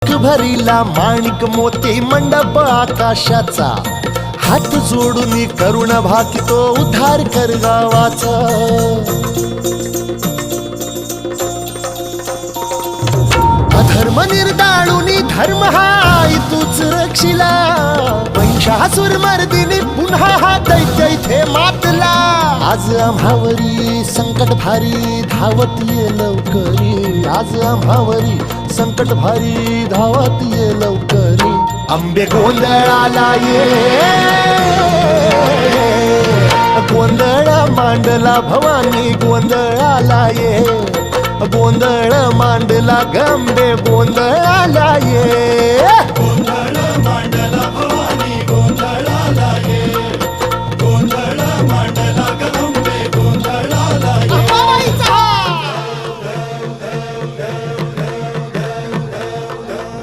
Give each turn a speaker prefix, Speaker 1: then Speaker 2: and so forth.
Speaker 1: भरीला माणिक मोती मंडप आकाशाचा, हात जोडून करुण भाकितो उद्धार कर गावाचा. अधर्म निर्दाळुनी धर्म हाय तूच रक्षिला, महिषासुर मर्दिनी पुन्हा हा दैत्य इथे मातला. आज आम्हावरी संकट भारी धावत ये लवकरी, आज आम्हावरी संकट भारी धावत ये लवकरी. आंबे गोंधळाला ये, गोंधळ मांडला भवानी गोंधळाला ये, गोंधळ मांडला गंबे गोंधळाला